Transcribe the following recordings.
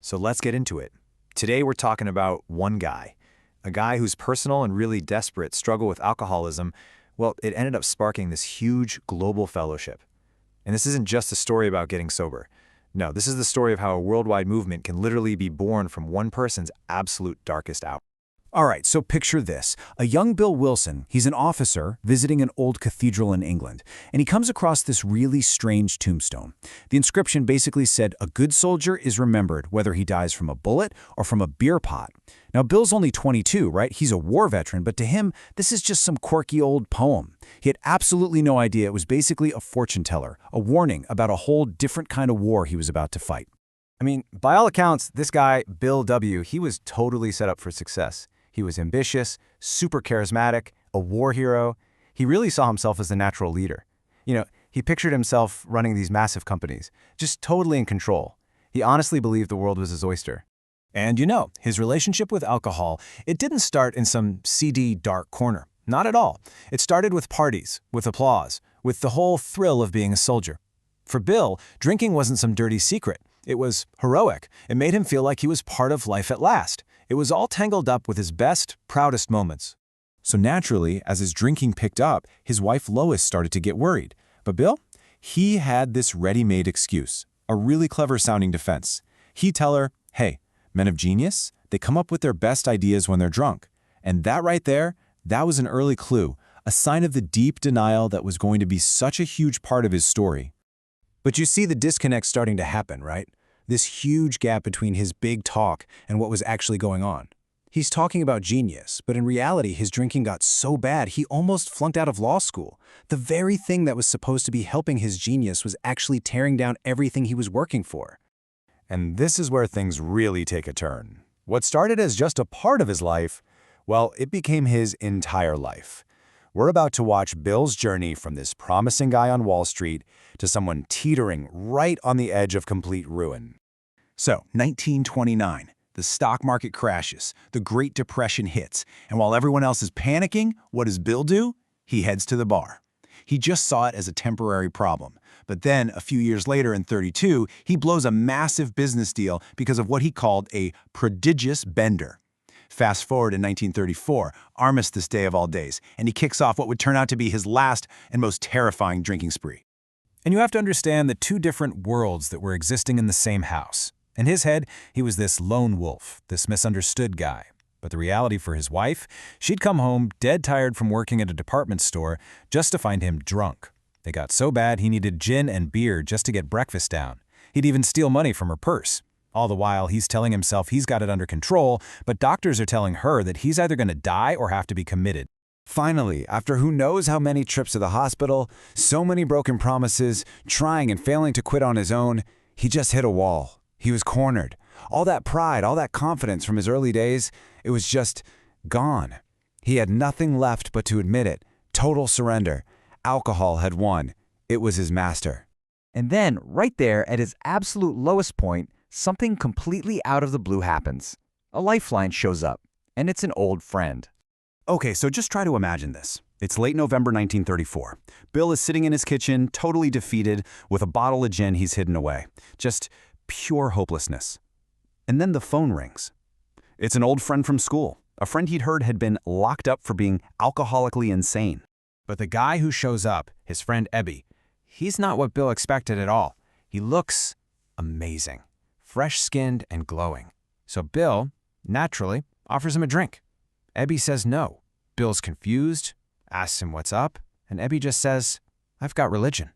So let's get into it. Today we're talking about one guy, a guy whose personal and really desperate struggle with alcoholism, well, it ended up sparking this huge global fellowship. And this isn't just a story about getting sober. No, this is the story of how a worldwide movement can literally be born from one person's absolute darkest hour. All right, so picture this. A young Bill Wilson, he's an officer visiting an old cathedral in England, and he comes across this really strange tombstone. The inscription basically said, "A good soldier is remembered whether he dies from a bullet or from a beer pot." Now, Bill's only 22, right? He's a war veteran, but to him, this is just some quirky old poem. He had absolutely no idea it was basically a fortune teller, a warning about a whole different kind of war he was about to fight. I mean, by all accounts, this guy, Bill W., he was totally set up for success. He was ambitious, super charismatic, a war hero. He really saw himself as the natural leader. He pictured himself running these massive companies, just totally in control. He honestly believed the world was his oyster. And his relationship with alcohol, it didn't start in some seedy, dark corner. Not at all. It started with parties, with applause, with the whole thrill of being a soldier. For Bill, drinking wasn't some dirty secret. It was heroic. It made him feel like he was part of life at last. It was all tangled up with his best, proudest moments. So naturally, as his drinking picked up, his wife Lois started to get worried. But Bill, he had this ready-made excuse, a really clever-sounding defense. He'd tell her, hey, men of genius, they come up with their best ideas when they're drunk. And that right there, that was an early clue, a sign of the deep denial that was going to be such a huge part of his story. But you see the disconnect starting to happen, right? This huge gap between his big talk and what was actually going on. He's talking about genius, but in reality, his drinking got so bad he almost flunked out of law school. The very thing that was supposed to be helping his genius was actually tearing down everything he was working for. And this is where things really take a turn. What started as just a part of his life, well, it became his entire life. We're about to watch Bill's journey from this promising guy on Wall Street to someone teetering right on the edge of complete ruin. So, 1929, the stock market crashes, the Great Depression hits, and while everyone else is panicking, what does Bill do? He heads to the bar. He just saw it as a temporary problem. But then, a few years later in 32, he blows a massive business deal because of what he called a prodigious bender. Fast forward in 1934, Armistice Day of all days, and he kicks off what would turn out to be his last and most terrifying drinking spree. And you have to understand the two different worlds that were existing in the same house. In his head, he was this lone wolf, this misunderstood guy. But the reality for his wife, she'd come home dead tired from working at a department store just to find him drunk. They got so bad he needed gin and beer just to get breakfast down. He'd even steal money from her purse. All the while, he's telling himself he's got it under control, but doctors are telling her that he's either going to die or have to be committed. Finally, after who knows how many trips to the hospital, so many broken promises, trying and failing to quit on his own, he just hit a wall. He was cornered. All that pride, all that confidence from his early days, it was just gone. He had nothing left but to admit it. Total surrender. Alcohol had won. It was his master. And then, right there at his absolute lowest point, something completely out of the blue happens. A lifeline shows up, and it's an old friend. Okay, so just try to imagine this. It's late November 1934. Bill is sitting in his kitchen, totally defeated, with a bottle of gin he's hidden away. Just pure hopelessness. And then the phone rings. It's an old friend from school, a friend he'd heard had been locked up for being alcoholically insane. But the guy who shows up, his friend Ebby, he's not what Bill expected at all. He looks amazing, fresh-skinned and glowing. So Bill, naturally, offers him a drink. Ebby says no. Bill's confused, asks him what's up, and Ebby just says, "I've got religion."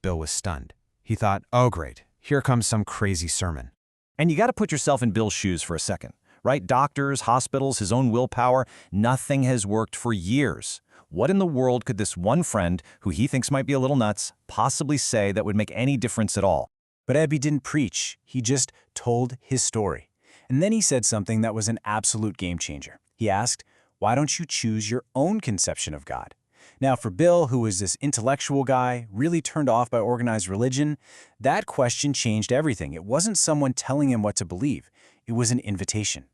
Bill was stunned. He thought, oh great, here comes some crazy sermon. And you got to put yourself in Bill's shoes for a second, right? Doctors, hospitals, his own willpower, nothing has worked for years. What in the world could this one friend, who he thinks might be a little nuts, possibly say that would make any difference at all? But Ebby didn't preach. He just told his story. And then he said something that was an absolute game changer. He asked, why don't you choose your own conception of God? Now, for Bill, who was this intellectual guy, really turned off by organized religion, that question changed everything. It wasn't someone telling him what to believe. It was an invitation.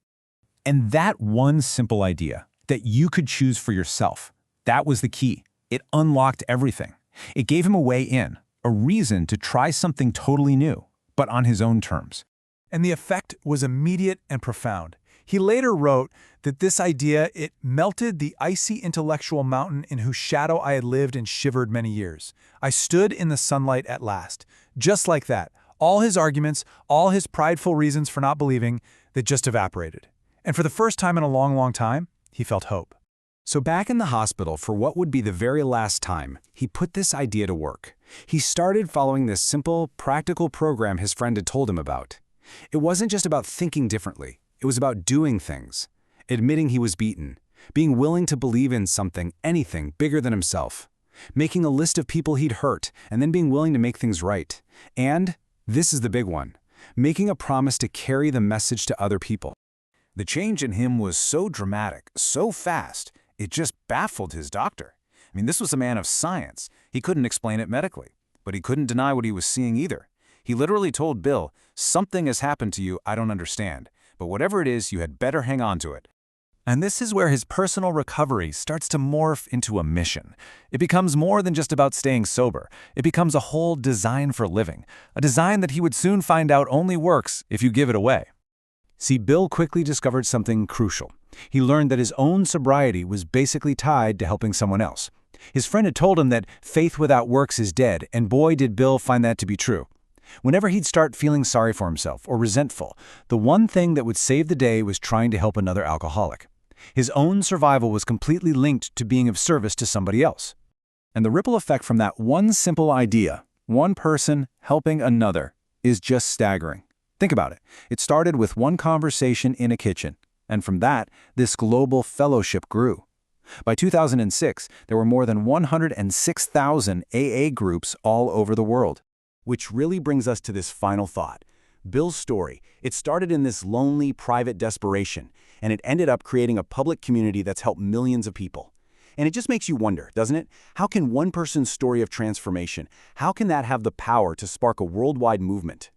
And that one simple idea, that you could choose for yourself, that was the key. It unlocked everything. It gave him a way in, a reason to try something totally new, but on his own terms. And the effect was immediate and profound. He later wrote that this idea, it melted the icy intellectual mountain in whose shadow I had lived and shivered many years. I stood in the sunlight at last. Just like that. All his arguments, all his prideful reasons for not believing, that just evaporated. And for the first time in a long, long time, he felt hope. So back in the hospital, for what would be the very last time, he put this idea to work. He started following this simple, practical program his friend had told him about. It wasn't just about thinking differently. It was about doing things. Admitting he was beaten. Being willing to believe in something, anything, bigger than himself. Making a list of people he'd hurt, and then being willing to make things right. And, this is the big one, making a promise to carry the message to other people. The change in him was so dramatic, so fast, it just baffled his doctor. I mean, this was a man of science. He couldn't explain it medically, but he couldn't deny what he was seeing either. He literally told Bill, "Something has happened to you I don't understand, but whatever it is, you had better hang on to it." And this is where his personal recovery starts to morph into a mission. It becomes more than just about staying sober. It becomes a whole design for living, a design that he would soon find out only works if you give it away. See, Bill quickly discovered something crucial. He learned that his own sobriety was basically tied to helping someone else. His friend had told him that faith without works is dead, and boy did Bill find that to be true. Whenever he'd start feeling sorry for himself or resentful, the one thing that would save the day was trying to help another alcoholic. His own survival was completely linked to being of service to somebody else. And the ripple effect from that one simple idea, one person helping another, is just staggering. Think about it. It started with one conversation in a kitchen, and from that, this global fellowship grew. By 2006, there were more than 106,000 AA groups all over the world. Which really brings us to this final thought. Bill's story, it started in this lonely, private desperation, and it ended up creating a public community that's helped millions of people. And it just makes you wonder, doesn't it? How can one person's story of transformation, how can that have the power to spark a worldwide movement?